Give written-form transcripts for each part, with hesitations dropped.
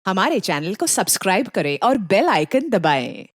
हमारे चैनल को सब्सक्राइब करें और बेल आइकन दबाएं।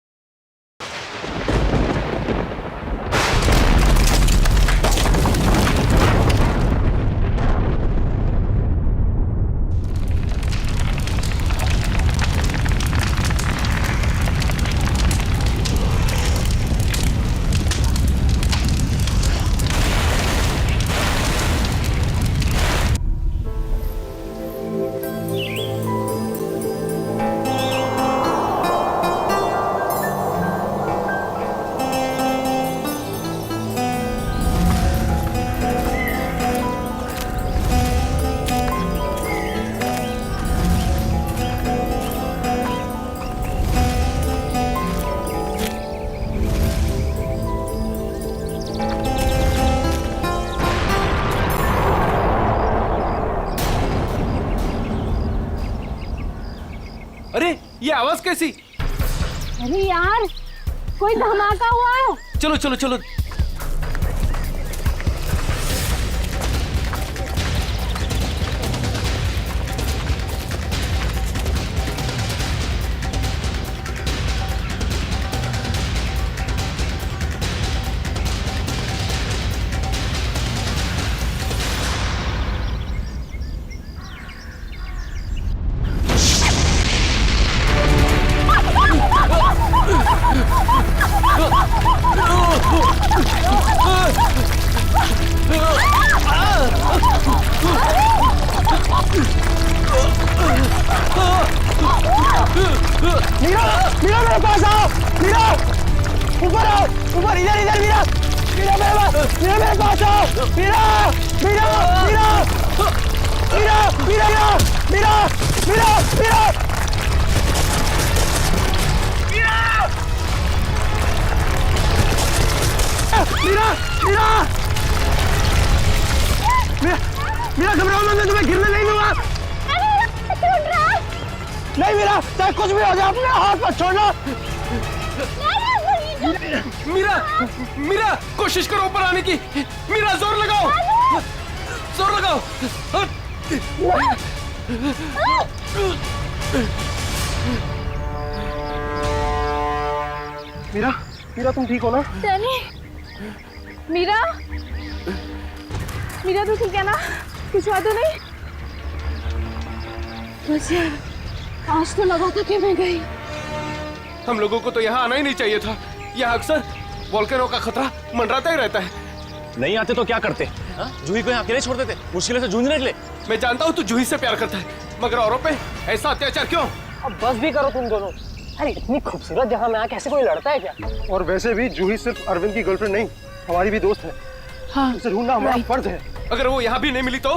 अरे ये आवाज कैसी? अरे यार कोई धमाका हुआ है। चलो चलो चलो। मीरा मेरे पास आओ। मीरा ऊपर आओ, ऊपर इधर इधर। मीरा मेरे पास आओ। मीरा मीरा मीरा मीरा मीरा मीरा मीरा मीरा मीरा मीरा घबराओ मत, मैं तुम्हें गिरने नहीं दूंगा। नहीं मीरा, चाहे कुछ भी हो जाए अपने हाथ पर छोड़ना। मीरा मीरा कोशिश करो ऊपर आने की। मीरा जोर लगाओ, जोर लगाओ। मीरा तुम ठीक हो ना? डैनी, मीरा तू ठीक है ना? कुछ हुआ तो नहीं? बस यार, आज तो लगा था कि मैं गई। हम लोगों को तो यहाँ आना ही नहीं चाहिए था। यहाँ अक्सर वोल्केनो का खतरा मंडराता ही रहता है। नहीं आते तो क्या करते? जूही को यहाँ अकेले छोड़ देते, मुश्किलों से जूझने के लिए। मैं जानता हूँ तू जूही से प्यार करता है, मगर औरों पे ऐसा अत्याचार क्यों? अब बस भी करो तुम दोनों। अरे इतनी खूबसूरत जगह में आके ऐसे कोई लड़ता है क्या? और वैसे भी जूही सिर्फ अरविंद की गर्लफ्रेंड नहीं, हमारी भी दोस्त है। हाँ, उसे ढूंढना हमारा फर्ज है। अगर वो यहाँ भी नहीं मिली तो?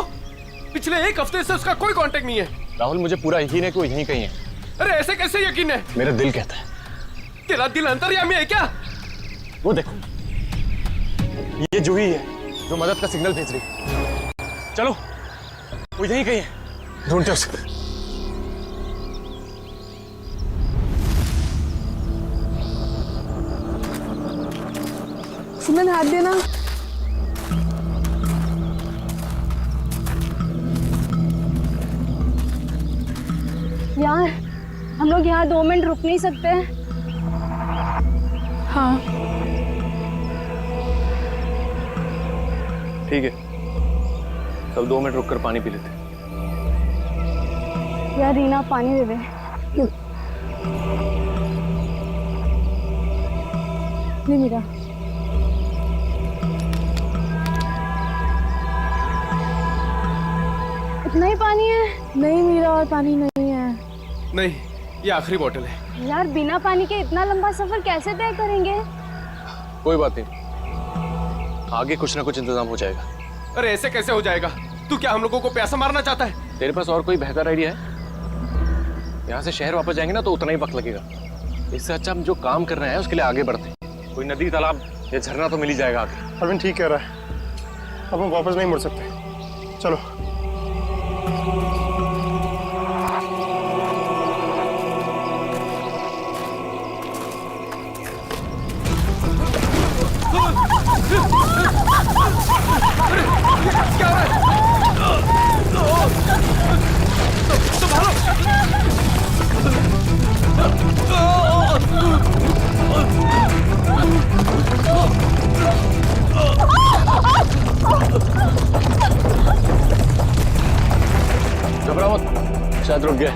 पिछले एक हफ्ते से उसका कोई कांटेक्ट नहीं है। राहुल, मुझे पूरा यकीन है कि वो यहीं कहीं है। अरे ऐसे कैसे यकीन है? मेरा दिल कहता है। तेरा दिल अंतर्यामी है क्या? वो देखो, ये जूही है जो मदद का सिग्नल भेज रही। चलो, वो यहीं कहीं है, ढूंढते उसे। सुमन हाथ देना। यार हम लोग यहाँ 2 मिनट रुक नहीं सकते? हाँ ठीक है, चल 2 मिनट रुककर पानी पी लेते। यार रीना पानी दे दे। नहीं मीरा, इतना ही पानी है? नहीं मीरा, और पानी नहीं है। नहीं, ये आखिरी बोतल है। यार बिना पानी के इतना लंबा सफर कैसे तय करेंगे? कोई बात नहीं, आगे कुछ ना कुछ इंतजाम हो जाएगा। अरे ऐसे कैसे हो जाएगा? तू क्या हम लोगों को प्यासा मारना चाहता है? तेरे पास और कोई बेहतर आइडिया है? यहाँ से शहर वापस जाएंगे ना तो उतना ही वक्त लगेगा। इससे अच्छा हम जो काम कर रहे हैं उसके लिए आगे बढ़ते हैं। कोई नदी, तालाब या झरना तो मिल ही जाएगा आगे। अरविंद ठीक कह रहा है, अब हम वापस नहीं मुड़ सकते। चलो। क्या हो रहा है? शायद रुक गया।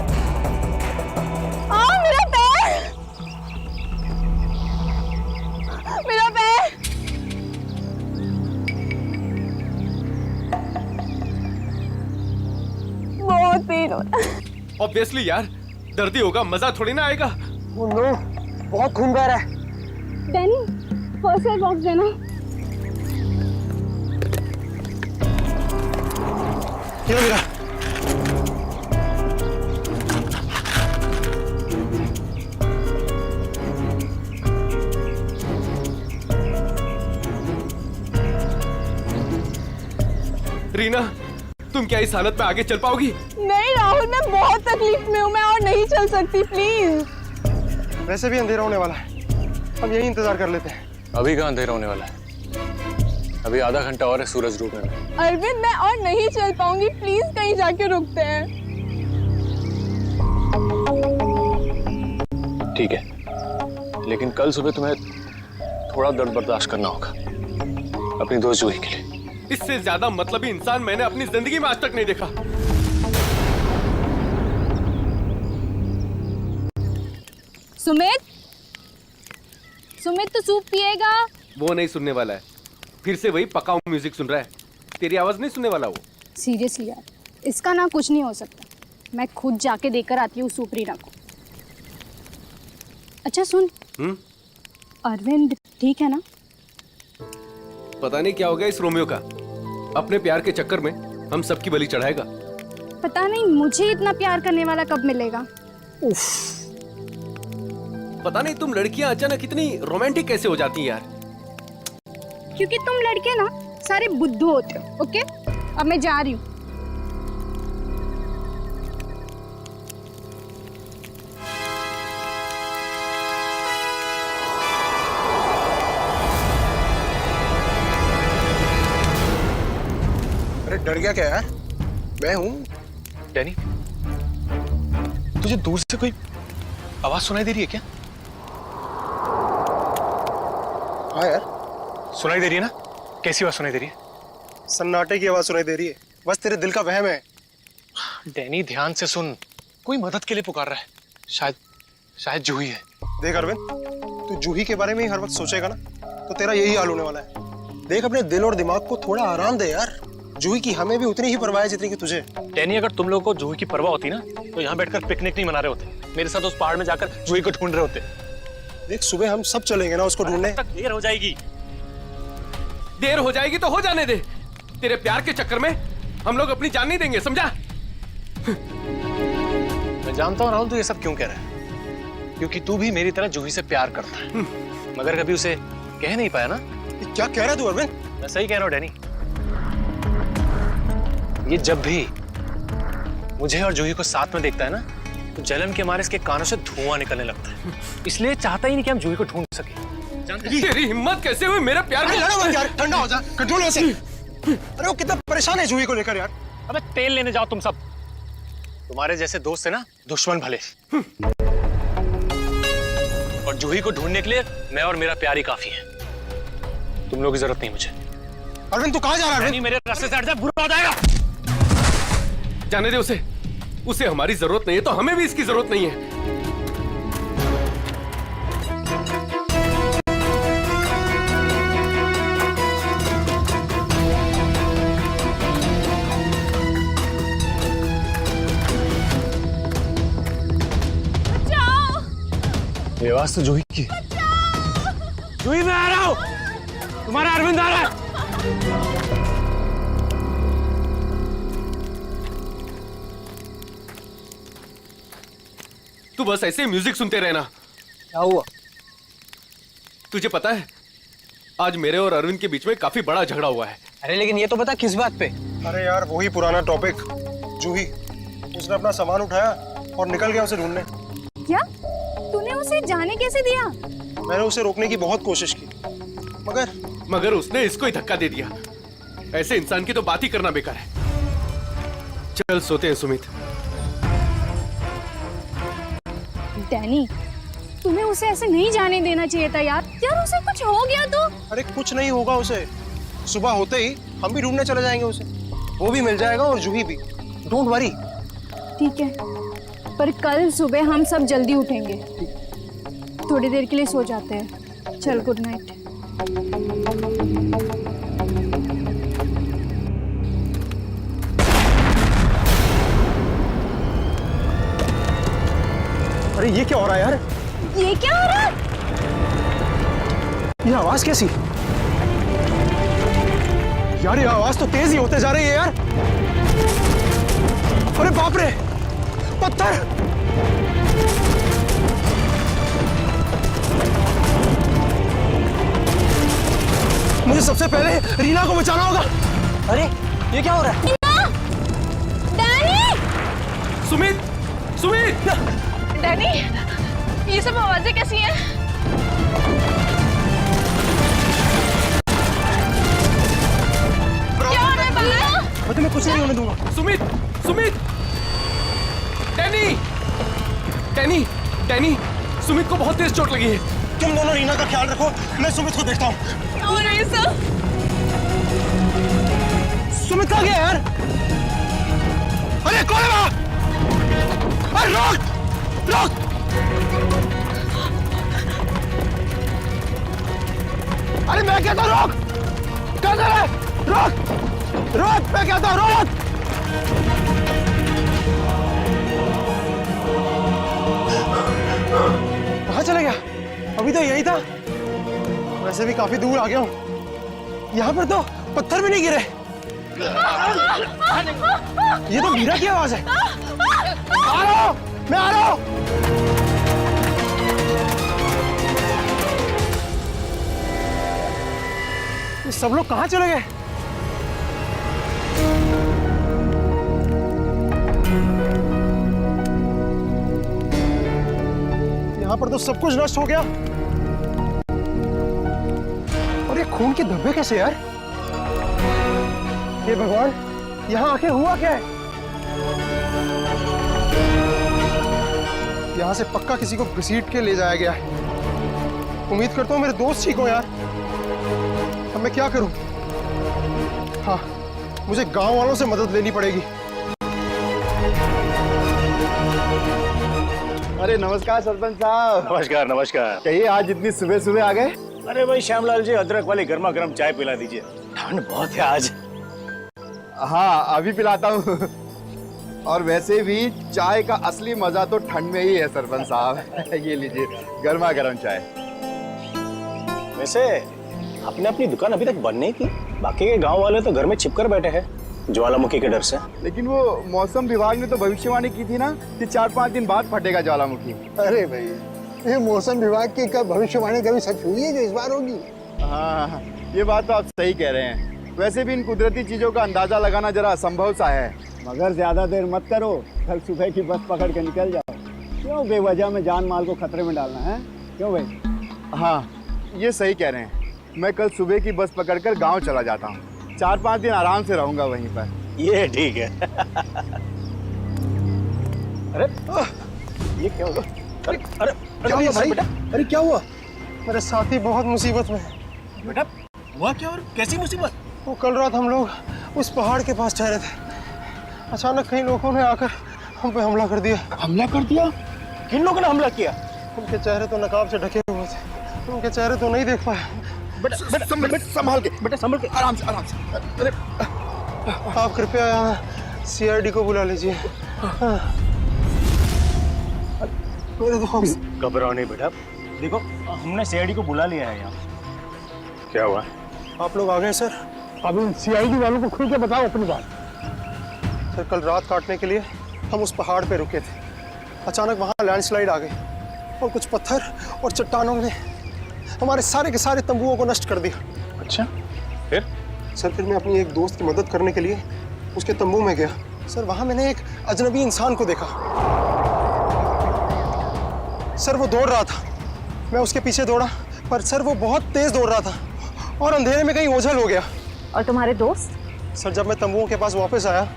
मेरा पैर, मेरा पैर। बहुत पेन हो रहा है। ऑब्वियसली यार, दर्दी होगा, मजा थोड़ी ना आएगा। Oh no, बहुत खून बह रहा है। डैनी, फर्स्ट एड बॉक्स देना। ये मेरा। रीना, तुम क्या इस हालत में आगे चल पाओगी? नहीं राहुल, मैं बहुत तकलीफ में हूँ, मैं और नहीं चल सकती, प्लीज। वैसे भी अंधेरा होने वाला है, अब यही इंतजार कर लेते हैं। अभी कहाँ अंधेरा होने वाला है? अभी आधा घंटा और है सूरज डूबने में। अरविंद, मैं और नहीं चल पाऊंगी, प्लीज कहीं जाके रुकते हैं। ठीक है, लेकिन कल सुबह तुम्हें थोड़ा दर्द बर्दाश्त करना होगा अपनी दोस्त जूही के लिए। इससे ज्यादा मतलबी इंसान मैंने अपनी जिंदगी में आज तक नहीं देखा। सुमित, सुमित तो सूप पिएगा? वो नहीं सुनने वाला है, फिर से वही पकाऊ म्यूजिक सुन रहा है। तेरी आवाज नहीं सुनने वाला वो। सीरियसली यार, इसका ना कुछ नहीं हो सकता। मैं खुद जाके देकर आती हूँ सूप रीना को। अच्छा सुन, अरविंद ठीक है ना? पता नहीं क्या हो गया इस रोमियो का, अपने प्यार के चक्कर में हम सबकी बलि चढ़ाएगा। पता नहीं मुझे इतना प्यार करने वाला कब मिलेगा। उफ। पता नहीं तुम लड़कियां अचानक इतनी रोमांटिक कैसे हो जाती हैं यार। क्योंकि तुम लड़के ना सारे बुद्धू होते हो। ओके, अब मैं जा रही हूँ। अरे डर गया क्या यार? मैं हूँ। डैनी, तुझे दूर से कोई आवाज सुनाई दे रही है क्या? हाँ यार, सुनाई दे रही है ना? कैसी आवाज सुनाई दे रही है? सन्नाटे की आवाज सुनाई दे रही है। बस तेरे दिल का वहम है। डैनी ध्यान से सुन, कोई मदद के लिए पुकार रहा है। शायद जूही है। देख अरविंद, तू जूही के बारे में ही हर वक्त सोचेगा ना, तो तेरा यही हाल होने वाला है। देख, अपने दिल और दिमाग को थोड़ा आराम दे यार। जूही की हमें भी उतनी ही परवाह है जितनी की तुझे। डैनी, अगर तुम लोगों को जूही की परवाह होती ना, तो यहाँ बैठकर पिकनिक नहीं मना रहे होते, मेरे साथ उस पहाड़ में जाकर जूही को ढूंढ रहे होते। देख, सुबह हम सब चलेंगे ना उसको ढूंढने। तक देर हो जाएगी। देर हो जाएगी तो हो जाने दे। तेरे प्यार के चक्कर में हम लोग अपनी जान नहीं देंगे, समझा? मैं जानता हूँ राहुल, तू ये सब क्यों कह रहा है, क्योंकि तू भी मेरी तरह जूही से प्यार करता है, मगर कभी उसे कह नहीं पाया ना। क्या कह रहा है तू अरविंद? मैं सही कह रहा हूँ डैनी। ये जब भी मुझे और जूही को साथ में देखता है ना, तो जलन के मारे इसके कानों से धुआं निकलने लगता है। इसलिए चाहता ही नहीं कि हम जूही को ढूंढ सके। तेरी हिम्मत कैसे हुई मेरे प्यार में? लड़ो मत यार, ठंडा हो जा, कंट्रोल हो से। अरे वो कितना परेशान है जूही को लेकर यार। अबे तेल लेने जाओ तुम सब। तुम्हारे जैसे दोस्त है ना दुश्मन भले। और जूही को ढूंढने के लिए मैं और मेरा प्यार ही काफी है। तुम लोगों की जरूरत नहीं मुझे। अरविंद तू कहाँ जा रहा है? नहीं, मेरे रास्ते से हट जा, बुरा हो जाएगा। जाने दे उसे हमारी जरूरत नहीं है तो हमें भी इसकी जरूरत नहीं है। ये आवाज तो जूही की। जूही, मैं आ रहा हूं, तुम्हारा अरविंद आ रहा है। तू बस ऐसे ही म्यूजिक सुनते रहना। क्या हुआ? तुझे पता है आज मेरे और अरविंद के बीच में काफी बड़ा झगड़ा हुआ है। अरे लेकिन ये तो बता किस बात पे? अरे यार, वही पुराना टॉपिक। जूही, उसने अपना सामान उठाया और निकल गया उसे ढूंढने। क्या? तूने उसे जाने कैसे दिया? मैंने उसे रोकने की बहुत कोशिश की, मगर उसने इसको ही धक्का दे दिया। ऐसे इंसान की तो बात ही करना बेकार है। चल सोते हैं सुमित। डैनी, तुम्हें उसे ऐसे नहीं जाने देना चाहिए था यार। यार उसे कुछ हो गया तो? अरे कुछ नहीं होगा उसे। सुबह होते ही हम भी ढूंढने चले जाएंगे उसे। वो भी मिल जाएगा और जूही भी। Don't worry. ठीक है, पर कल सुबह हम सब जल्दी उठेंगे। थोड़ी देर के लिए सो जाते हैं। चल, गुड नाइट। अरे ये क्या हो रहा है यार? ये क्या हो रहा है? ये आवाज कैसी? यार ये आवाज तो तेज ही होते जा रही है यार। अरे बाप रे, पत्थर! मुझे सबसे पहले रीना को बचाना होगा। अरे ये क्या हो रहा है? डैनी! सुमित, सुमित! डैनी, ये सब आवाजें कैसी हैं? क्या हो रहा है बाहर? मैं तुम्हें कुछ नहीं होने दूंगा। Sumit, Sumit! Danny, Danny, Danny! Sumit को बहुत तेज चोट लगी है। तुम दोनों रीना का ख्याल रखो, मैं सुमित को देखता हूँ। क्या हो रहा है सब? सुमित कहाँ गया यार? अरे कौन है वहाँ? अरे रोक! रोक! अरे मैं कहता हूँ रोक! क्या कर रहा है? रोक! रोक! मैं कहता हूँ रोक! कहाँ चला गया? अभी तो यही था। वैसे भी काफी दूर आ गया हूँ। यहाँ पर तो पत्थर भी नहीं गिरे। ये तो मीरा की आवाज है। आ रहा हूँ, मैं आ रहा हूँ। ये सब लोग कहाँ चले गए? यहाँ पर तो सब कुछ नष्ट हो गया। और ये खून के धब्बे कैसे यार? हे भगवान, यहाँ आखिर हुआ क्या है? यहाँ से पक्का किसी को घसीट के ले जाया गया है। उम्मीद करता हूँ मेरे दोस्त ठीक हो यार। अब मैं क्या करूँ? हाँ, मुझे गांव वालों से मदद लेनी पड़ेगी। अरे नमस्कार सरपंच साहब। नमस्कार नमस्कार। कहिए आज इतनी सुबह सुबह आ गए? अरे भाई श्यामलाल जी, अदरक वाली गर्मा गर्म चाय पिला दीजिए, ठंड बहुत है आज। हाँ अभी पिलाता हूँ। और वैसे भी चाय का असली मजा तो ठंड में ही है सरपंच साहब। ये लीजिए गर्मा गर्म चाय। वैसे आपने अपनी दुकान अभी तक बंद नहीं की? बाकी के गांव वाले तो घर में छिपकर बैठे हैं ज्वालामुखी के डर से। लेकिन वो मौसम विभाग ने तो भविष्यवाणी की थी ना कि 4-5 दिन बाद फटेगा ज्वालामुखी। अरे भाई, ये मौसम विभाग की कब भविष्यवाणी कभी सच हुई है जो इस बार होगी? हाँ ये बात तो आप सही कह रहे हैं। वैसे भी इन कुदरती चीजों का अंदाजा लगाना जरा असंभव सा है। मगर ज्यादा देर मत करो, कल सुबह की बस पकड़ के निकल जाओ। क्यों बेवजह में जान माल को खतरे में डालना है? क्यों भाई? हाँ ये सही कह रहे हैं। मैं कल सुबह की बस पकड़कर गांव चला जाता हूँ। 4-5 दिन आराम से रहूंगा वहीं पर। ये ठीक है। अरे ये क्या हुआ? अरे अरे क्या हुआ भाई? अरे क्या हुआ? मेरे साथी बहुत मुसीबत में है। बेटा हुआ क्या और कैसी मुसीबत? वो कल रात हम लोग उस पहाड़ के पास ठहरे थे। अचानक कई लोगों ने आकर हम पे हमला कर दिया। हमला कर दिया? किन लोगों ने हमला किया? उनके चेहरे तो नकाब से ढके हुए थे, उनके चेहरे तो नहीं देख पाया। बेटा संभाल के, बेटा संभल के, आराम से आराम से। अरे आप कृपया यहाँ CID को बुला लीजिए। मेरे दोस्त। घबराओ नहीं बेटा, देखो हमने CID को बुला लिया है यहाँ। क्या हुआ? आप लोग आ गए सर? अब उन CID वालों को खुल के बताओ अपनी बात। सर कल रात काटने के लिए हम उस पहाड़ पे रुके थे। अचानक वहाँ लैंडस्लाइड आ गई और कुछ पत्थर और चट्टानों ने हमारे सारे के सारे तंबुओं को नष्ट कर दिया। अच्छा फिर? सर फिर मैं अपनी एक दोस्त की मदद करने के लिए उसके तंबू में गया। सर वहाँ मैंने एक अजनबी इंसान को देखा। सर वो दौड़ रहा था, मैं उसके पीछे दौड़ा, पर सर वो बहुत तेज दौड़ रहा था और अंधेरे में कहीं ओझल हो गया। और तुम्हारे दोस्त? सर जब मैं तंबुओं के पास वापस आया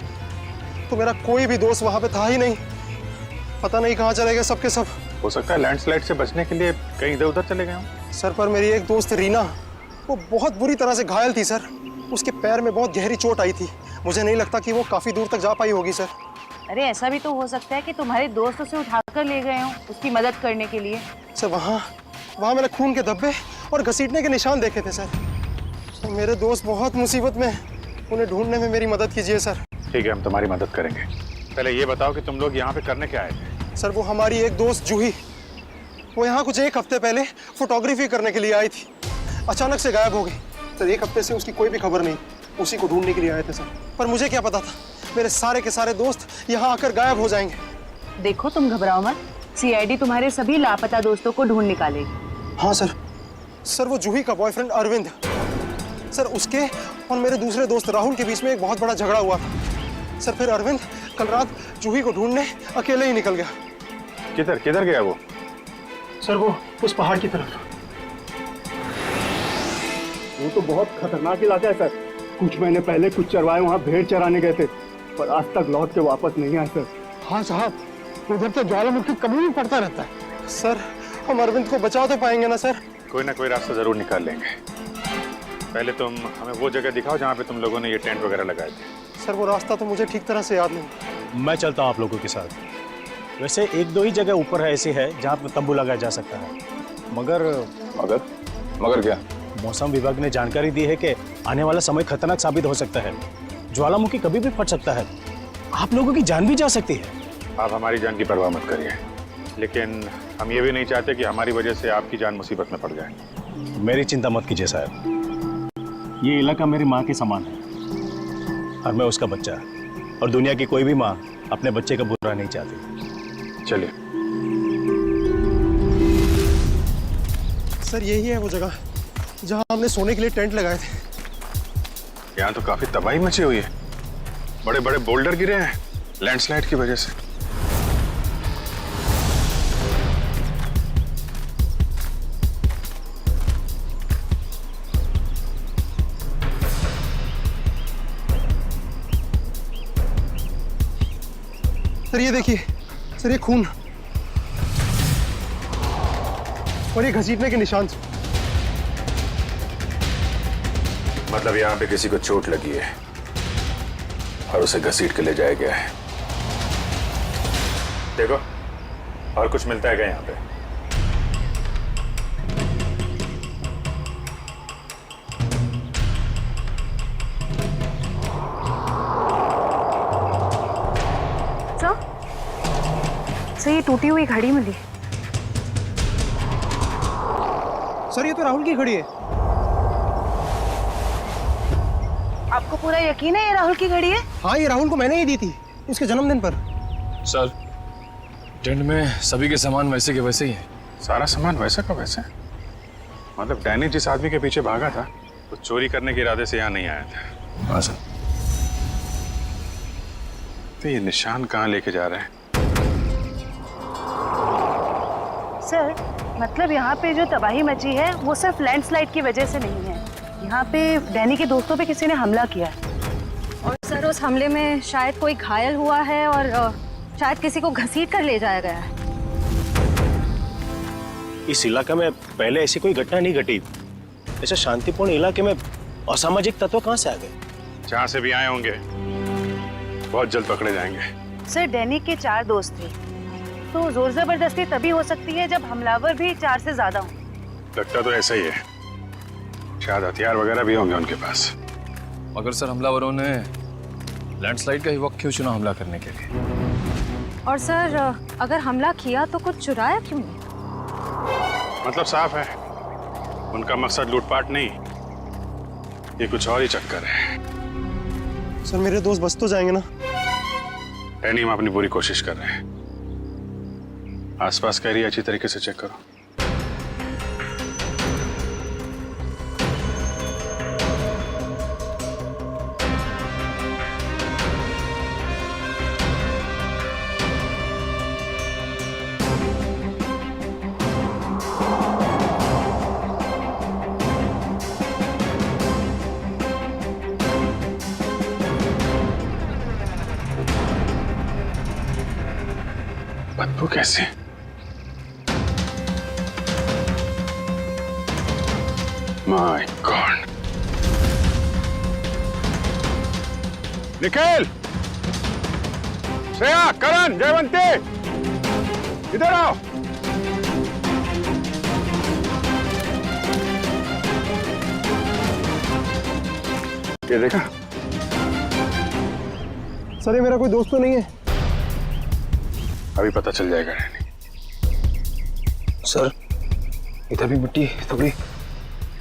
तो मेरा कोई भी दोस्त वहाँ पे था ही नहीं। पता नहीं कहाँ चले गए सबके सब। हो सकता है लैंडस्लाइड से बचने के लिए कहीं इधर उधर चले गए हों। सर पर मेरी एक दोस्त रीना, वो बहुत बुरी तरह से घायल थी सर। उसके पैर में बहुत गहरी चोट आई थी। मुझे नहीं लगता कि वो काफ़ी दूर तक जा पाई होगी सर। अरे ऐसा भी तो हो सकता है कि तुम्हारे दोस्त उसे उठाकर ले गए हों उसकी मदद करने के लिए। सर वहाँ मैंने खून के धब्बे और घसीटने के निशान देखे थे सर। मेरे दोस्त बहुत मुसीबत में हैं, उन्हें ढूंढने में मेरी मदद कीजिए सर। ठीक है, हम तुम्हारी मदद करेंगे। पहले ये बताओ कि तुम लोग यहाँ पे करने क्या आए थे? सर वो हमारी एक दोस्त जूही, वो यहाँ कुछ एक हफ्ते पहले फोटोग्राफी करने के लिए आई थी, अचानक से गायब हो गई। सर एक हफ्ते से उसकी कोई भी खबर नहीं, उसी को ढूंढने के लिए आए थे सर। पर मुझे क्या पता था मेरे सारे के सारे दोस्त यहाँ आकर गायब हो जाएंगे। देखो तुम घबराओ मत, सीआईडी तुम्हारे सभी लापता दोस्तों को ढूंढ निकालेगी। हाँ सर। सर वो जूही का बॉयफ्रेंड अरविंद, सर उसके और मेरे दूसरे दोस्त राहुल के बीच में एक बहुत बड़ा झगड़ा हुआ था सर। फिर अरविंद कल रात जूही को ढूंढने अकेले ही निकल गया। किधर गया वो? सर वो उस पहाड़ की तरफ। वो तो बहुत खतरनाक इलाका है सर। कुछ महीने पहले कुछ चरवाहे वहाँ भेड़ चराने गए थे, पर आज तक लौट के वापस नहीं आए सर। हाँ साहब, उधर तो ज्वालामुखी कभी भी पड़ता रहता है। सर हम अरविंद को बचा तो पाएंगे ना सर? कोई ना कोई रास्ता जरूर निकाल लेंगे। पहले तुम हमें वो जगह दिखाओ जहाँ पे तुम लोगों ने ये टेंट वगैरह लगाए थे। सर वो रास्ता तो मुझे ठीक तरह से याद नहीं। मैं चलता हूँ आप लोगों के साथ। वैसे एक दो ही जगह ऊपर है ऐसी है जहाँ पे तंबू लगाया जा सकता है, मगर क्या? मौसम विभाग ने जानकारी दी है कि आने वाला समय खतरनाक साबित हो सकता है। ज्वालामुखी कभी भी फट सकता है, आप लोगों की जान भी जा सकती है। आप हमारी जान की परवाह मत करिए, लेकिन हम ये भी नहीं चाहते कि हमारी वजह से आपकी जान मुसीबत में पड़ जाए। मेरी चिंता मत कीजिए साहब, ये इलाका मेरी माँ के समान है और मैं उसका बच्चा, और दुनिया की कोई भी माँ अपने बच्चे का बुरा नहीं चाहती। चलिए। सर यही है वो जगह जहाँ हमने सोने के लिए टेंट लगाए थे। यहाँ तो काफी तबाही मची हुई है, बड़े बड़े बोल्डर गिरे हैं लैंडस्लाइड की वजह से। सर ये देखिए, सर ये खून और ये घसीटने के निशान। मतलब यहाँ पे किसी को चोट लगी है और उसे घसीट के ले जाया गया है। देखो और कुछ मिलता है क्या यहाँ पे? सर ये टूटी हुई घड़ी मिली। सर ये तो राहुल की घड़ी है। आपको पूरा यकीन है ये राहुल की घड़ी है? हाँ ये राहुल को मैंने ही दी थी उसके जन्मदिन पर। सर टेंट में सभी के सामान वैसे के वैसे ही है। सारा सामान वैसा का वैसा? मतलब डैनी जिस आदमी के पीछे भागा था वो चोरी करने के इरादे से यहाँ नहीं आया था। हाँ सर। तो ये निशान कहाँ लेके जा रहे हैं? सर मतलब यहाँ पे जो तबाही मची है वो सिर्फ लैंडस्लाइड की वजह से नहीं है, यहाँ पे डैनी के दोस्तों पे किसी ने हमला किया है। और सर उस हमले में शायद कोई घायल हुआ है और शायद किसी को घसीट कर ले जाया गया है। इस इलाके में पहले ऐसी कोई घटना नहीं घटी। ऐसे शांतिपूर्ण इलाके में असामाजिक तत्व कहाँ से आ गए? जहाँ से भी आए होंगे बहुत जल्द पकड़े जाएंगे। सर डैनी के 4 दोस्त थे, तो जोर जबरदस्ती तभी हो सकती है जब हमलावर भी 4 से ज्यादा हों। लगता तो ऐसा ही है, शायद हथियार वगैरह भी होंगे उनके पास। मगर सर हमलावरों ने लैंडस्लाइड का ही वक्त क्यों चुना हमला करने के लिए? और सर अगर हमला किया तो कुछ चुराया क्यों नहीं? मतलब साफ है उनका मकसद लूटपाट नहीं, ये कुछ और ही चक्कर है। सर मेरे दोस्त बच तो जाएंगे ना? डैनी हम अपनी पूरी कोशिश कर रहे हैं। आसपास का एरिया अच्छी तरीके से चेक करो। बदबू कैसे? My God. निकल श्रेया, करण, जयवंती, इधर आओ। ये देखा? सर ये मेरा कोई दोस्त तो नहीं है। अभी पता चल जाएगा। सर इधर भी मिट्टी थोड़ी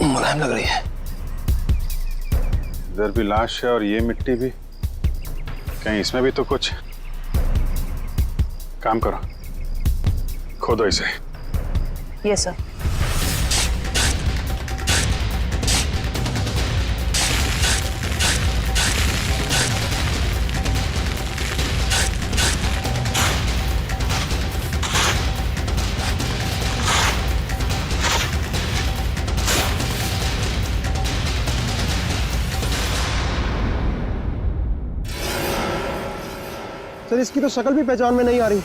मुलायम लग रही है। इधर भी लाश है और ये मिट्टी भी। कहीं इसमें भी तो कुछ। काम करो, खोदो इसे। Yes sir. सर इसकी तो शक्ल भी पहचान में नहीं आ रही।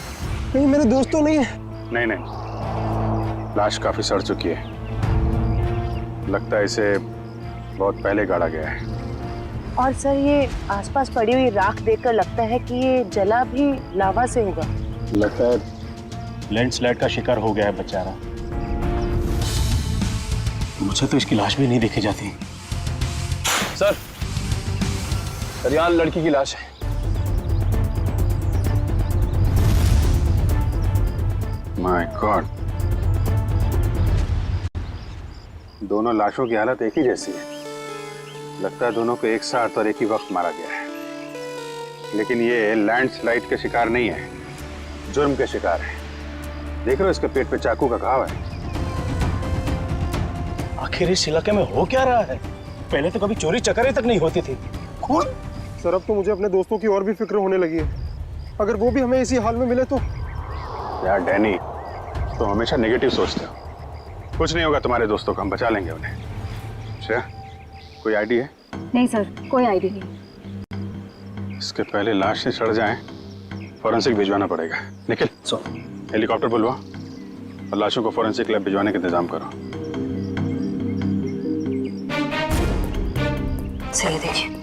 कहीं मेरे दोस्त तो नहीं है? नहीं नहीं, लाश काफी सड़ चुकी है। लगता है इसे बहुत पहले गाड़ा गया है। और सर ये आसपास पड़ी हुई राख देखकर लगता है कि ये जला भी लावा से होगा। लगता है लैंडस्लाइड का शिकार हो गया है बेचारा। मुझे तो इसकी लाश भी नहीं देखी जाती। सर यहाँ लड़की की लाश है। माय गॉड, दोनों लाशों की हालत एक ही जैसी है। लगता है दोनों को एक साथ और एक ही वक्त मारा गया है। लेकिन ये लैंडस्लाइड के शिकार नहीं है, जुर्म के शिकार है। देख रहे हो इसके पेट पे चाकू का घाव है। आखिर इस इलाके में हो क्या रहा है? पहले तो कभी चोरी चकारी तक नहीं होती थी। खून। सर अब तो मुझे अपने दोस्तों की और भी फिक्र होने लगी है। अगर वो भी हमें इसी हाल में मिले तो। यार डैनी, तुम हमेशा नेगेटिव सोचते हो। कुछ नहीं होगा तुम्हारे दोस्तों को, हम बचा लेंगे उन्हें। श्रेया, कोई आईडी है? नहीं सर, कोई आईडी नहीं। इसके पहले लाश से सड़ जाए, फॉरेंसिक भिजवाना पड़ेगा। निखिल, हेलीकॉप्टर बुलवा और लाशों को फॉरेंसिक लैब भिजवाने का इंतजाम करो। सही देखिए।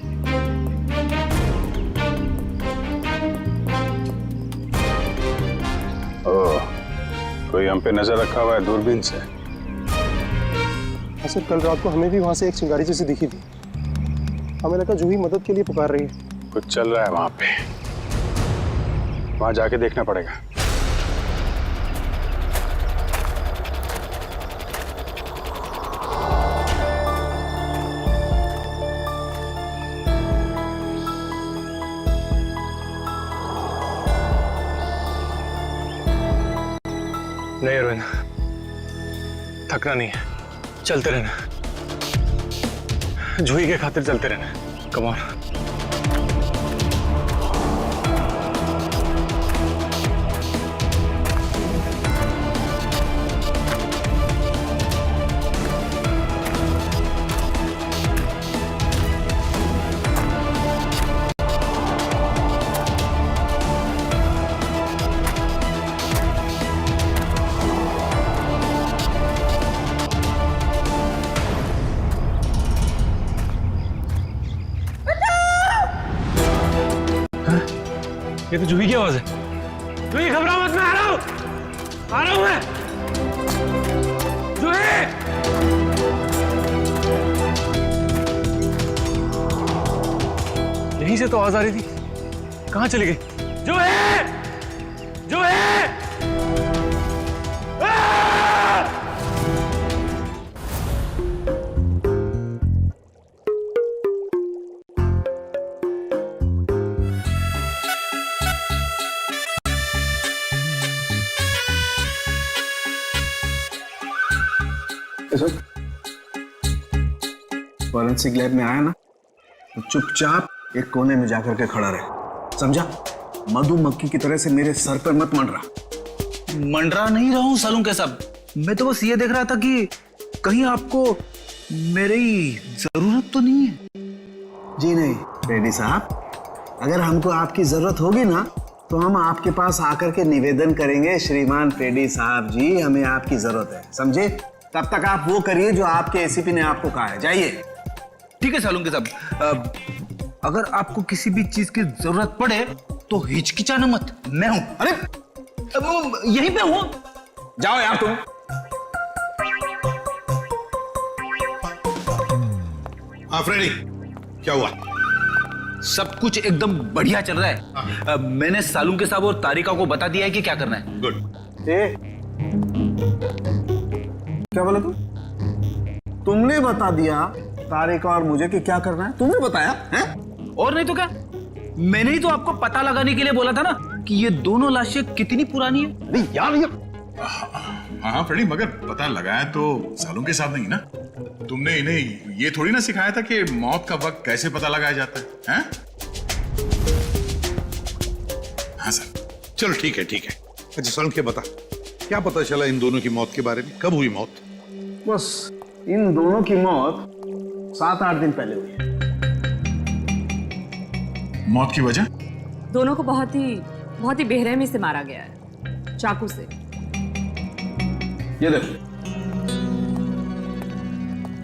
ओह, कोई हम पे नजर रखा हुआ है दूरबीन से। हाँ सर, कल रात को हमें भी वहां से एक चिंगारी जैसी दिखी थी। हमें लगा जूही मदद के लिए पुकार रही है। कुछ चल रहा है वहां पे, वहां जाके देखना पड़ेगा। नहीं अरविंद, थकना नहीं है, चलते रहना। जूही के खातिर चलते रहना। Come on. ये तो जूही की आवाज है। जूही घबराओ मत, मैं आ रहा हूं मैं। जूही! यहीं से तो आवाज आ रही थी, कहां चली गई? जूही! जूही! फॉरेंसिक लैब में आया ना तो चुपचाप एक कोने में जाकर के खड़ा रहे, समझा? मधुमक्खी की तरह से मेरे सर पर मत मंडरा। मंडरा नहीं रहा हूं सालूं के सब। मैं तो बस ये देख रहा था कि कहीं आपको मेरी जरूरत तो नहीं है। जी नहीं रेड्डी साहब, अगर हमको आपकी जरूरत होगी ना तो हम आपके पास आकर के निवेदन करेंगे, श्रीमान पेडी साहब जी हमें आपकी जरूरत है, समझे? तब तक आप वो करिए जो आपके एसीपी ने आपको कहा है। जाइए। ठीक है सालूं के सब। अगर आपको किसी भी चीज की जरूरत पड़े तो हिचकिचाना मत, मैं हूं। अरे यहीं पे हूं, जाओ यार तुम। हाँ फ्रेडी, क्या हुआ? सब कुछ एकदम बढ़िया चल रहा है। मैंने सालू के साहब और तारिका को बता दिया है कि क्या करना है। गुड। क्या बोला तुमने बता दिया तारिका और मुझे कि क्या करना है? तुमने बताया है? और नहीं तो क्या, मैंने ही तो आपको पता लगाने के लिए बोला था ना कि ये दोनों लाशें कितनी पुरानी है। अरे यार ये हाँ फ्रेडी, मगर पता लगाया तो सालों के साथ नहीं ना। तुमने इन्हें ये थोड़ी ना सिखाया था कि मौत का वक्त कैसे पता लगाया जाता है, हैं? हाँ सर, चलो ठीक है ठीक है। अच्छा सालों के बता, क्या पता चला इन दोनों की मौत के बारे में? कब हुई मौत? बस इन दोनों की मौत 7-8 दिन पहले हुई है। मौत की वजह? दोनों को बहुत ही बेरहमी से मारा गया है, चाकू से। ये देखो,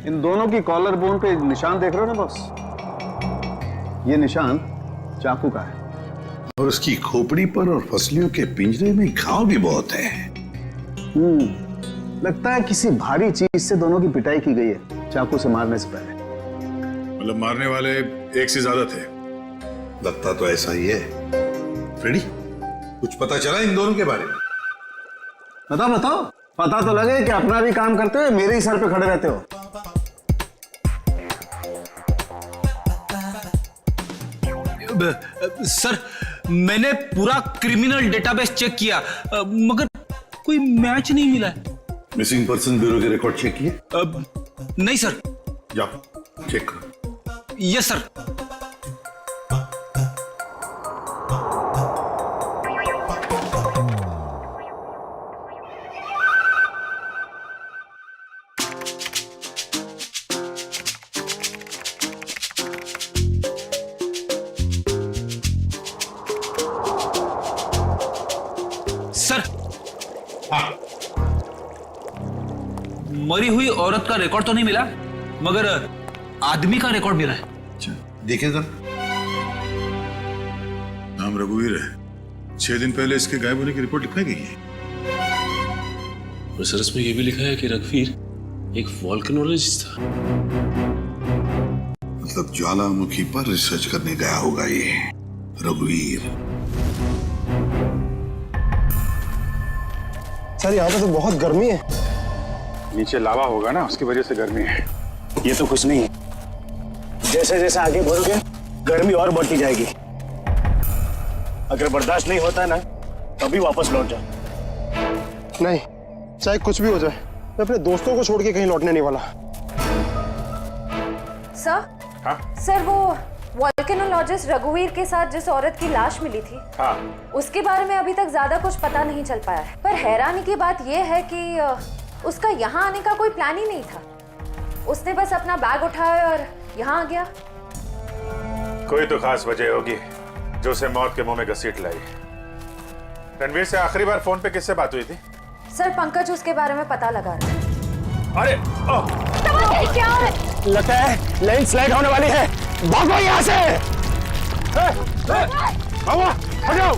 इन दोनों की कॉलर बोन पे निशान देख रहे हो ना बॉस? ये निशान चाकू का है। और उसकी खोपड़ी पर और फसलियों के पिंजरे में घाव भी बहुत है। लगता है किसी भारी चीज से दोनों की पिटाई की गई है चाकू से मारने से पहले। मतलब मारने वाले एक से ज्यादा थे? लगता तो ऐसा ही है। फ्रेडी, कुछ पता चला इन दोनों के बारे में? बताओ, पता तो लगे कि अपना भी काम करते हुए मेरे ही सर पे खड़े रहते हो। सर, मैंने पूरा क्रिमिनल डेटाबेस चेक किया, मगर कोई मैच नहीं मिला है। मिसिंग पर्सन ब्यूरो के रिकॉर्ड चेक किए? नहीं सर। जाओ चेक करो। Yes sir. सर, हाँ, मरी हुई औरत का रिकॉर्ड तो नहीं मिला, मगर आदमी का रिकॉर्ड मिला है। अच्छा देखिए सर, नाम रघुवीर है। 6 दिन पहले इसके गायब होने की रिपोर्ट लिखाई गई है। और सर इसमें यह भी लिखा है कि रघुवीर एक वोल्केनोलॉजिस्ट था। मतलब ज्वालामुखी पर रिसर्च करने गया होगा ये रघुवीर। सर यहाँ पे तो बहुत गर्मी है। नीचे लावा होगा ना, उसकी वजह से गर्मी है। ये तो कुछ नहीं है, जैसे जैसे आगे बढ़ोगे गर्मी और बढ़ती जाएगी। अगर बर्दाश्त नहीं होता है ना, तभी वापस लौट जाओ। नहीं, चाहे कुछ भी हो जाए, मैं अपने दोस्तों को छोड़ के कहीं लौटने नहीं वाला। सर? हाँ? सर, वो वोल्केनोलॉजिस्ट रघुवीर के साथ जिस औरत की लाश मिली थी, हाँ, उसके बारे में अभी तक ज्यादा कुछ पता नहीं चल पाया है। पर हैरानी की बात यह है कि उसका यहाँ आने का कोई प्लान ही नहीं था। उसने बस अपना बैग उठाया और यहाँ आ गया। कोई तो खास वजह होगी जो उसे मौत के मुंह में घसीट लाई। रणवीर से आखिरी बार फोन पे किससे बात हुई थी? सर, पंकज उसके बारे में पता लगा रहा है। अरे क्या है? लगता है लैंडस्लाइड होने वाली है। भागो यहाँ से। हटाओ।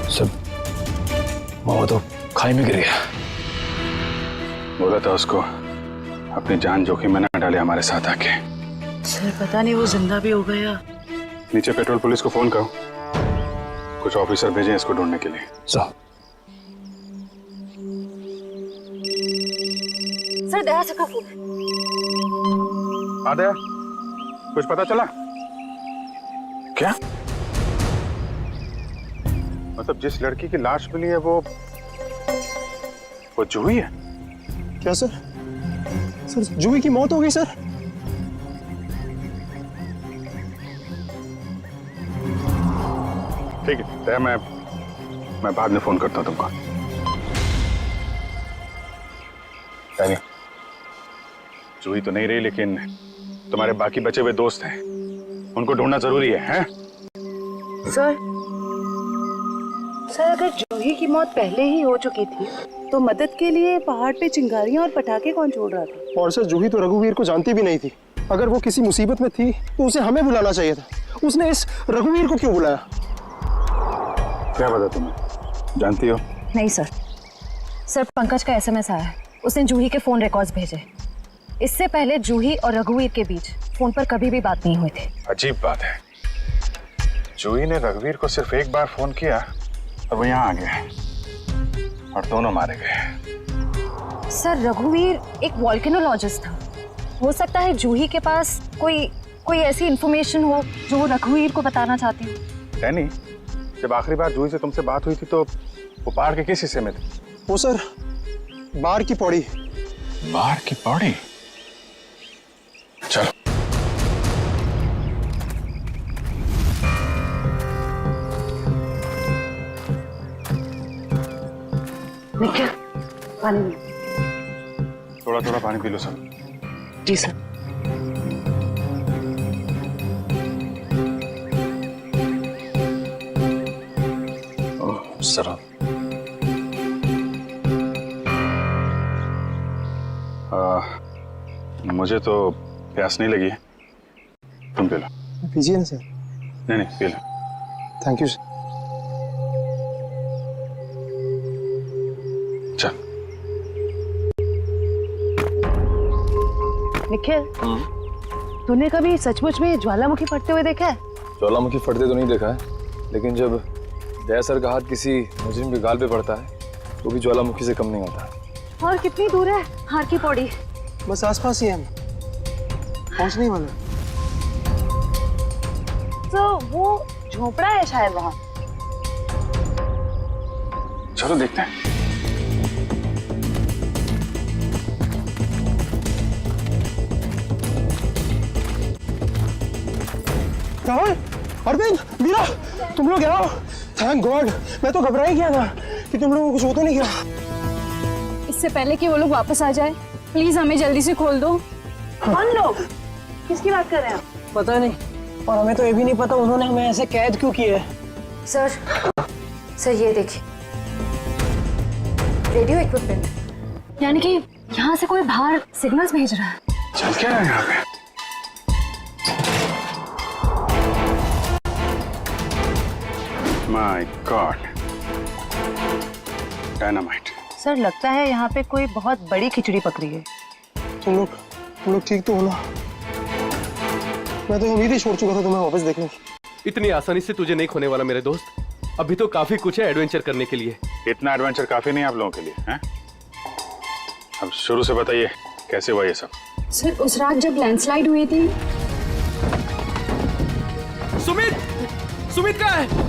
सब मामा तो खाई में गिर गया। बोला था उसको अपनी जान जोखिम में न डाले हमारे साथ आके। सर, पता नहीं वो जिंदा भी हो गया। नीचे पेट्रोल पुलिस को फोन करो, कुछ ऑफिसर भेजें इसको ढूंढने के लिए। सर, दया से फोन। हाँ दया, कुछ पता चला क्या? मतलब जिस लड़की की लाश मिली है वो जूही है? क्या सर? सर, जूही की मौत हो गई सर। ठीक है दया, मैं बाद में फोन करता हूं तुमको। जूही तो नहीं रही, लेकिन तुम्हारे बाकी बचे हुए दोस्त हैं, उनको ढूंढना जरूरी है, हैं? सर सर अगर जूही की मौत पहले ही हो चुकी थी तो मदद के लिए पहाड़ पे चिंगारियां और पटाखे कौन छोड़ रहा था? और सर जूही तो रघुवीर को जानती भी नहीं थी। अगर वो किसी मुसीबत में थी तो उसे हमें बुलाना चाहिए था। उसने इस रघुवीर को क्यों बुलाया? क्या पता तुम्हें, जानती हो? नहीं सर। सर पंकज का एसएमएस आया है, उसने जूही के फोन रिकॉर्ड्स भेजे। इससे पहले जूही और रघुवीर के बीच फोन पर कभी भी बात नहीं हुई थी। अजीब बात है, जूही ने रघुवीर को सिर्फ एक बार फोन किया और वो यहाँ आ गया और दोनों मारे गए। सर रघुवीर एक वॉल्केनोलॉजिस्ट था, हो सकता है जूही के पास कोई ऐसी इंफॉर्मेशन हो जो वो रघुवीर को बताना चाहती हो। डैनी, जब आखिरी बार जूही से तुमसे बात हुई थी तो वो पहाड़ के किस हिस्से में थे? वो सर बाहर की पौड़ी। बाहर की पौड़ी? चलो। निखिल पानी थोड़ा थोड़ा पानी पी लो सब। जी सर। सर मुझे तो प्यास नहीं लगी है, तुम पी लो। पीजिए ना सर। नहीं P low. Thank you sir. चल। निखिल तूने कभी सचमुच में ज्वालामुखी फटते हुए देखा है? ज्वालामुखी फटते तो नहीं देखा है, लेकिन जब दया सर का हाथ किसी मुजरिम के गाल पे पड़ता है तो भी ज्वालामुखी से कम नहीं होता। और कितनी दूर है हार की पौड़ी? बस आसपास ही है, हम पहुंचने ही वाले। तो वो झोपड़ा है शायद वहाँ। चलो देखते हैं। राहुल, अरविंद, मीरा, तुम लोग यहाँ? थैंक गॉड, मैं तो घबरा ही गया था कि तुम लोगों को कुछ हो तो नहीं गया। इससे पहले कि वो लोग वापस आ जाए प्लीज हमें जल्दी से खोल दो। कौन लोग? किसकी बात कर रहे हैं? पता नहीं, और हमें तो ये भी नहीं पता उन्होंने हमें ऐसे कैद क्यों किया है। सर ये देखिए, रेडियो इक्विपमेंट, यानी कि यहाँ से कोई बाहर सिग्नल्स भेज रहा है। चल क्या है यहाँ पे? My God, dynamite. सर लगता है यहाँ पे कोई बहुत बड़ी खिचड़ी पक रही है। तुम लोग ठीक तो हो ना? मैं तो उम्मीद ही छोड़ चुका था तुम्हें वापस देखने की। इतनी आसानी से तुझे नहीं खोने वाला मेरे दोस्त। अभी तो काफी कुछ है एडवेंचर करने के लिए। इतना एडवेंचर काफी नहीं आप लोगों के लिए, हैं? अब शुरू से बताइए कैसे हुआ ये सब? सर उस रात जब लैंडस्लाइड हुई थी। सुमित कहाँ है?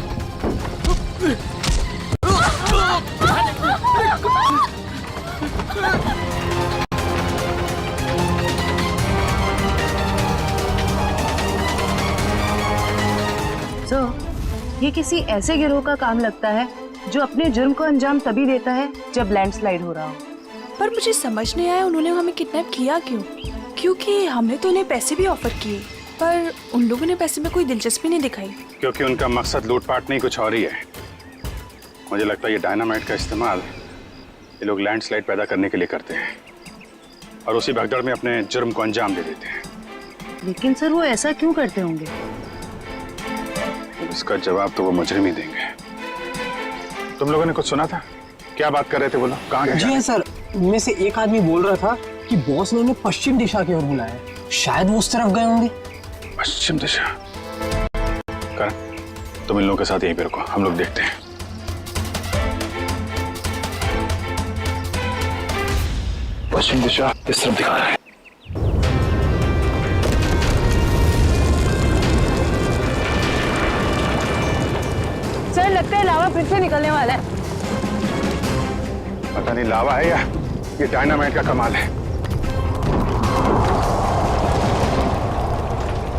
ये किसी ऐसे गिरोह का काम लगता है जो अपने जुर्म को अंजाम तभी देता है जब लैंडस्लाइड हो रहा हो। पर मुझे समझ नहीं आया उन्होंने हमें किडनैप किया क्यों? क्योंकि हमने तो उन्हें पैसे भी ऑफर किए, पर उन लोगों ने पैसे में कोई दिलचस्पी नहीं दिखाई। क्योंकि उनका मकसद लूटपाट नहीं, कुछ और ही है। मुझे लगता है ये डायनामाइट का इस्तेमाल ये लोग लैंडस्लाइड पैदा करने के लिए करते हैं और उसी भगदड़ में अपने जुर्म को अंजाम दे देते हैं। लेकिन सर वो ऐसा क्यों करते होंगे? इसका जवाब तो वो मुजरिम ही देंगे। तुम लोगों ने कुछ सुना था? क्या बात कर रहे थे बोलो? कहाँ गए? जी हाँ सर, उनमें से एक आदमी बोल रहा था कि बॉस ने उन्हें पश्चिम दिशा की ओर बुलाया है। शायद वो उस तरफ गए होंगे। पश्चिम दिशा? करण, तुम इन लोगों के साथ यहीं पे रुको, हम लोग देखते हैं। पश्चिम दिशा इस तरफ दिखा रहा है। सर लगता है लावा फिर से निकलने वाला है। पता नहीं लावा है या ये डायनामाइट का कमाल है।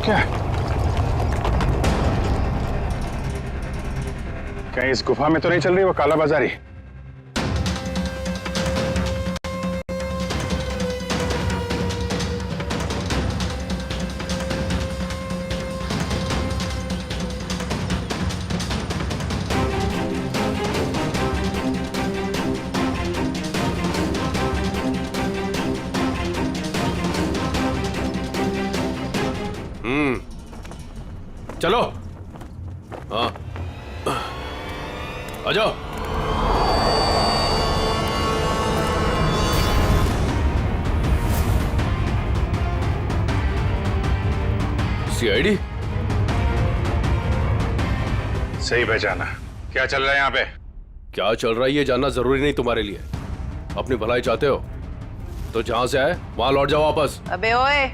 क्या कहीं इस गुफा में तो नहीं चल रही वो कालाबाजारी? चलो। हाँ आ जाओ। सीआईडी सही पहचाना। क्या चल रहा है यहाँ पे? क्या चल रहा है ये जानना जरूरी नहीं तुम्हारे लिए। अपनी भलाई चाहते हो तो जहां से आए वहां लौट जाओ वापस। अबे ओए,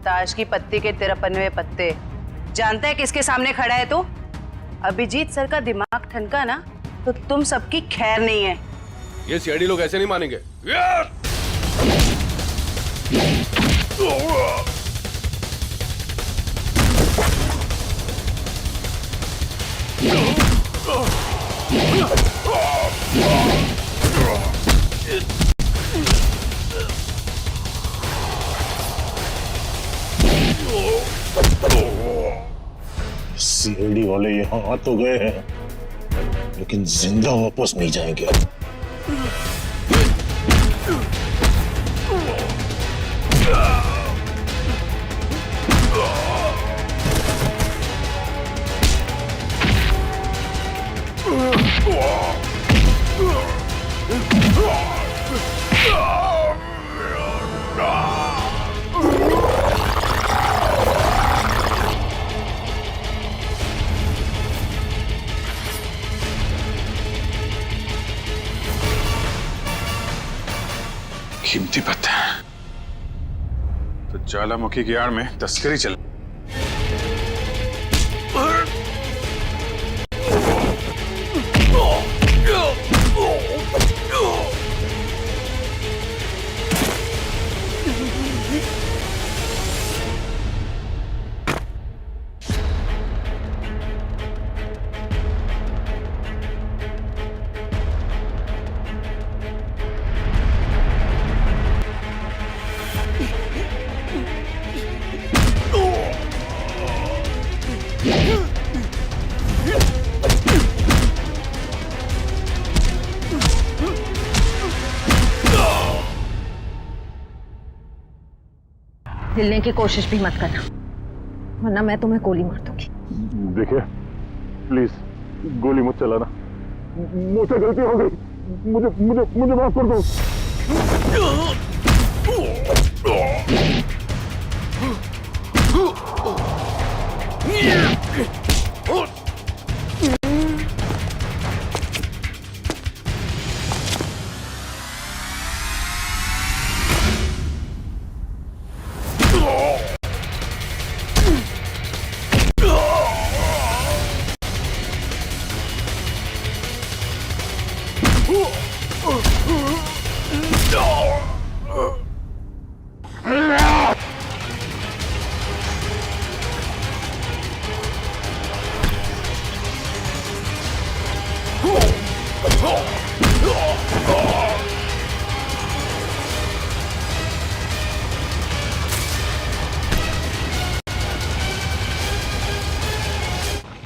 ताश की पत्ती के 53 पत्ते। जानता है किसके सामने खड़ा है तू? अभिजीत सर का दिमाग ठनका ना तो तुम सबकी खैर नहीं है। ये सीआईडी लोग ऐसे नहीं मानेंगे। सीआईडी वाले यहाँ आ तो गए हैं लेकिन जिंदा वापस नहीं जाएंगे। कीमती पत्थर तो ज्वालामुखी की आड़ में तस्करी चल। हिलने की कोशिश भी मत करना वरना मैं तुम्हें गोली मार दूंगी। देखिए प्लीज गोली मत चलाना, मुझसे गलती हो गई, मुझे मुझे मुझे माफ कर दो।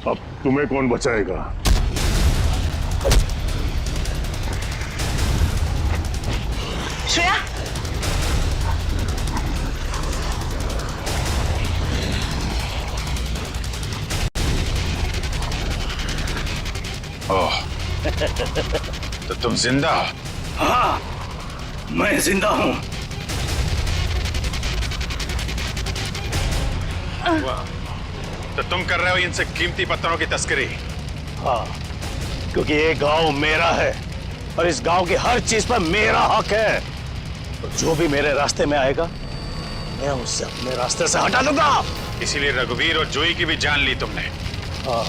अब तुम्हें कौन बचाएगा? श्रेया, ओह तो तुम जिंदा हो? हाँ मैं जिंदा हूं। तो तुम कर रहे हो इनसे कीमती पत्थरों की तस्करी? हाँ क्योंकि ये गांव मेरा है और इस गांव की हर चीज पर मेरा हक है। तो जो भी मेरे रास्ते में आएगा मैं उससे अपने रास्ते से हटा दूंगा। इसीलिए रघुवीर और जूही की भी जान ली तुमने? हाँ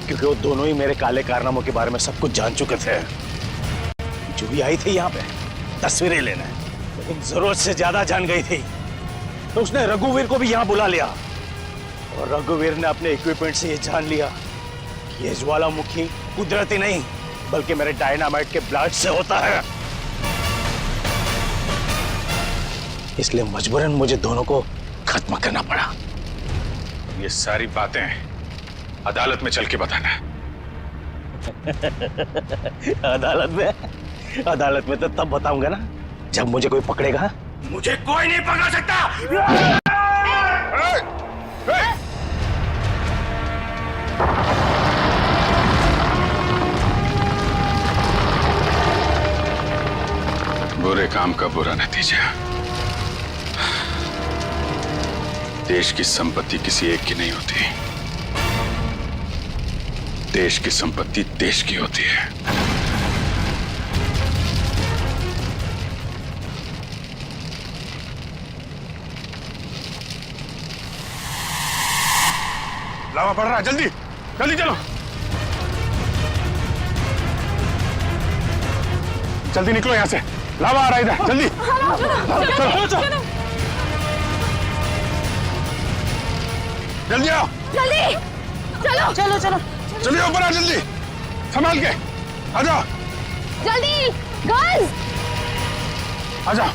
क्योंकि वो दोनों ही मेरे काले कारनामों के बारे में सब कुछ जान चुके थे। जूही आई थी यहाँ पे तस्वीरें लेने, लेकिन जरूरत से ज्यादा जान गई थी तो उसने रघुवीर को भी यहाँ बुला लिया और रघुवीर ने अपने इक्विपमेंट से ये जान लिया कि ये ज्वालामुखी कुदरती नहीं बल्कि मेरे डायनामाइट के ब्लड से होता है। इसलिए मजबूरन मुझे दोनों को खत्म करना पड़ा। ये सारी बातें अदालत में चल के बताना। अदालत में तो तब बताऊंगा ना जब मुझे कोई पकड़ेगा। मुझे कोई नहीं पकड़ सकता। बुरे काम का बुरा नतीजा। देश की संपत्ति किसी एक की नहीं होती, देश की संपत्ति देश की होती है। लावा पड़ रहा है, जल्दी जल्दी चलो, जल्दी निकलो यहां से, लावा आ रहा है इधर, जल्दी चलो चलो जल्दी आओ, जल्दी चलो चलो चलो जल्दी ऊपर आ, जल्दी संभाल के आ जाओ, जल्दी गर्ल्स आ जाओ।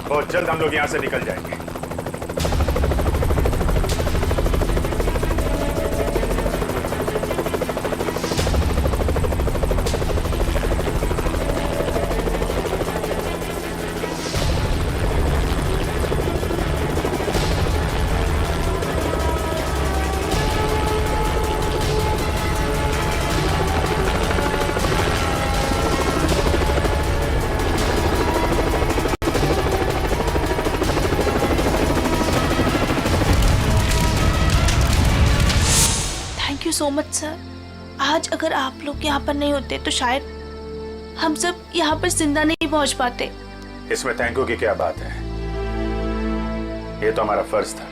बहुत जल्द हम लोग यहां से निकल जाएंगे। Thank you so much sir. आज अगर आप लोग यहाँ पर नहीं होते तो शायद हम सब यहाँ पर जिंदा नहीं पहुँच पाते। इसमें थैंक यू की क्या बात है, ये तो हमारा फर्ज था।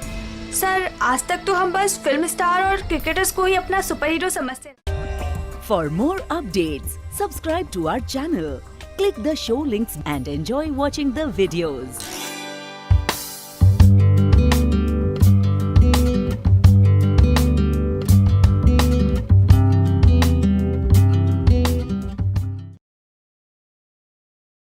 सर आज तक तो हम बस फिल्म स्टार और क्रिकेटर्स को ही अपना सुपर हीरो समझते। For more updates subscribe to our channel, click the show links and enjoy watching the videos.